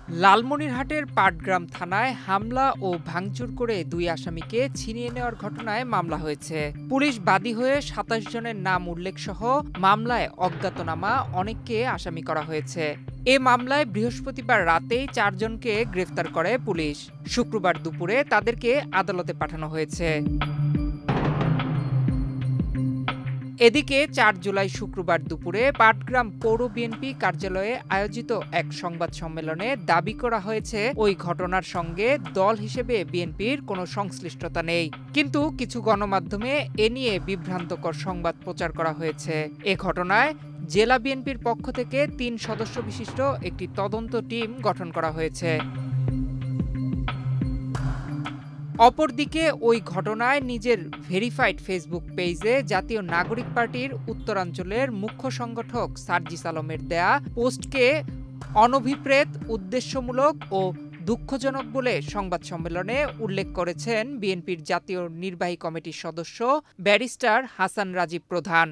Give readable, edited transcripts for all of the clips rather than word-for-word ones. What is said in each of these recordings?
লালমনিরহাটের পাটগ্রাম থানায় হামলা ও ভাঙচুর করে ২ আসামিকে ছিনিয়ে নেওয়ার ঘটনায় মামলা হয়েছে। পুলিশ বাদী হয়ে ২৭ জনের নাম উল্লেখসহ মামলায় অজ্ঞাতনামা অনেককে আসামি করা হয়েছে। এ মামলায় বৃহস্পতিবার রাতেই ৪ জনকে গ্রেফতার করে পুলিশ। শুক্রবার দুপুরে তাদেরকে আদালতে পাঠানো হয়েছে। এদিকে ৪ জুলাই শুক্রবার দুপুরে পাটগ্রাম পৌর বিএনপি কার্যালয়ে আয়োজিত এক সংবাদ সম্মেলনে দাবি করা হয়েছে ওই ঘটনার সঙ্গে দল হিসেবে বিএনপির কোনো সংশ্লিষ্টতা নেই। কিন্তু কিছু গণমাধ্যমে এ নিয়ে বিভ্রান্তকর সংবাদ প্রচার করা হয়েছে। এ ঘটনায় জেলা বিএনপির পক্ষ থেকে ৩ সদস্য বিশিষ্ট একটি তদন্ত টিম গঠন করা হয়েছে। অপরদিকে ওই ঘটনায় নিজের ভেরিফাইড ফেসবুক পেজে জাতীয় নাগরিক পার্টির উত্তরাঞ্চলের মুখ্য সংগঠক সার্জিস আলমের দেয়া পোস্টকে অনভিপ্রেত, উদ্দেশ্যমূলক ও দুঃখজনক বলে সংবাদ সম্মেলনে উল্লেখ করেছেন বিএনপির জাতীয় নির্বাহী কমিটির সদস্য ব্যারিস্টার হাসান রাজীব প্রধান।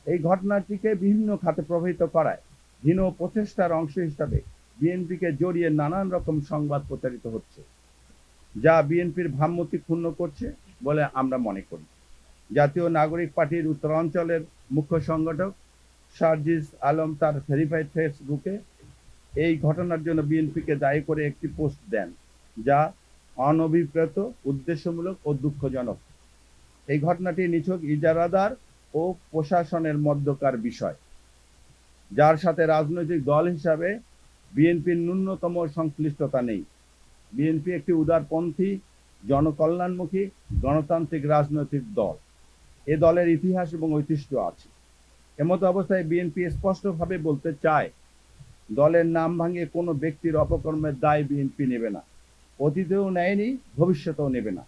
এই ঘটনাটিকে বিভিন্ন খাতে প্রভাবিত করায় হীন প্রচেষ্টার অংশ হিসাবে বিএনপিকে জড়িয়ে নানান রকম সংবাদ প্রচারিত হচ্ছে, যা বিএনপির ভাবমূর্তি ক্ষুণ্ণ করছে বলে আমরা মনে করি। জাতীয় নাগরিক পার্টির উত্তরাঞ্চলের মুখ্য সংগঠক সার্জিস আলম তার ভেরিফাইড ফেসবুকে এই ঘটনার জন্য বিএনপিকে দায়ী করে একটি পোস্ট দেন, যা অনভিপ্রেত, উদ্দেশ্যমূলক ও দুঃখজনক। এই ঘটনাটি নিছক ইজারাদার ও প্রশাসনের মধ্যকার বিষয়, যার সাথে রাজনৈতিক দল হিসাবে বিএনপির ন্যূনতম সংশ্লিষ্টতা নেই। বিএনপি একটি উদারপন্থী, জনকল্যাণমুখী, গণতান্ত্রিক রাজনৈতিক দল। এ দলের ইতিহাস এবং ঐতিহ্য আছে। এমতো অবস্থায় বিএনপি স্পষ্টভাবে বলতে চায়, দলের নাম ভাঙিয়ে কোনো ব্যক্তির অপকর্মের দায় বিএনপি নেবে না, অতীতেও নেয়নি, ভবিষ্যতেও নেবে না।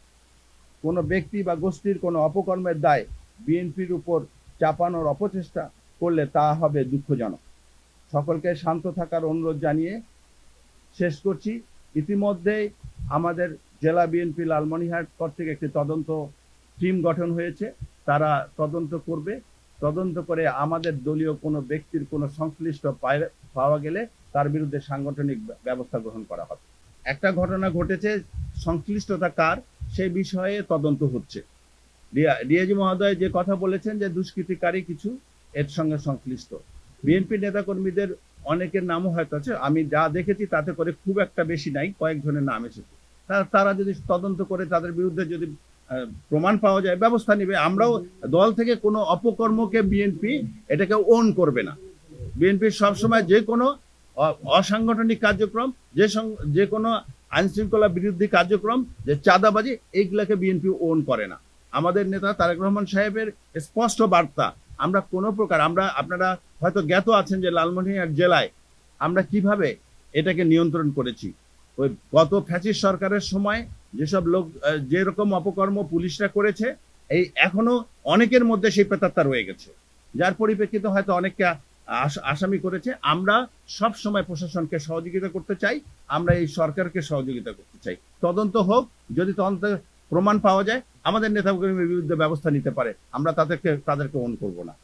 কোনো ব্যক্তি বা গোষ্ঠীর কোনো অপকর্মের দায় বিএনপির উপর চাপানোর অপচেষ্টা করলে তা হবে দুঃখজনক। সকলকে শান্ত থাকার অনুরোধ জানিয়ে শেষ করছি। ইতিমধ্যেই আমাদের জেলা বিএনপি লালমনিরহাট কর্তৃক একটি তদন্ত টিম গঠন হয়েছে। তারা তদন্ত করবে। তদন্ত করে আমাদের দলীয় কোনো ব্যক্তির কোনো সংশ্লিষ্ট পাওয়া গেলে তার বিরুদ্ধে সাংগঠনিক ব্যবস্থা গ্রহণ করা হবে। একটা ঘটনা ঘটেছে, সংশ্লিষ্টতা কার সেই বিষয়ে তদন্ত হচ্ছে। ডিআইজি মহোদয় যে কথা বলেছেন যে দুষ্কৃতিকারী কিছু এর সঙ্গে সংশ্লিষ্ট, বিএনপি নেতাকর্মীদের অনেকের নামও হয়তো আছে। আমি যা দেখেছি তাতে করে খুব একটা বেশি নাই, কয়েকজনের নাম এসেছে। তারা যদি তদন্ত করে তাদের বিরুদ্ধে যদি প্রমাণ পাওয়া যায়, ব্যবস্থা নেবে। আমরাও দল থেকে কোনো অপকর্মকে বিএনপি এটাকে ওন করবে না। বিএনপি সবসময় যে কোনো অসাংগঠনিক কার্যক্রম, যে কোনো আইনশৃঙ্খলা বিরোধী কার্যক্রম, যে চাঁদাবাজি, এইগুলাকে বিএনপি ওন করে না। আমাদের নেতা তারেক রহমান সাহেবের স্পষ্ট বার্তা, আমরা কোনো প্রকার, আপনারা হয়তো জ্ঞাত আছেন যে লালমনিরহাট জেলায় আমরা কিভাবে এটাকে নিয়ন্ত্রণ করেছি। ওই গত ফ্যাসিস্ট সরকারের সময় যেসব লোক যেরকম অপকর্ম পুলিশরা করেছে, এই এখনো অনেকের মধ্যে সেই প্রেতাত্মা রয়ে গেছে, যার পরিপ্রেক্ষিতে হয়তো অনেককে আসামি করেছে। আমরা সব সময় প্রশাসনকে সহযোগিতা করতে চাই, আমরা এই সরকারকে সহযোগিতা করতে চাই। তদন্ত হোক, যদি তদন্ত প্রমাণ পাওয়া যায় আমাদের নেতাকর্মীর বিরুদ্ধে ব্যবস্থা নিতে পারে, আমরা তাদেরকে ওন করব না।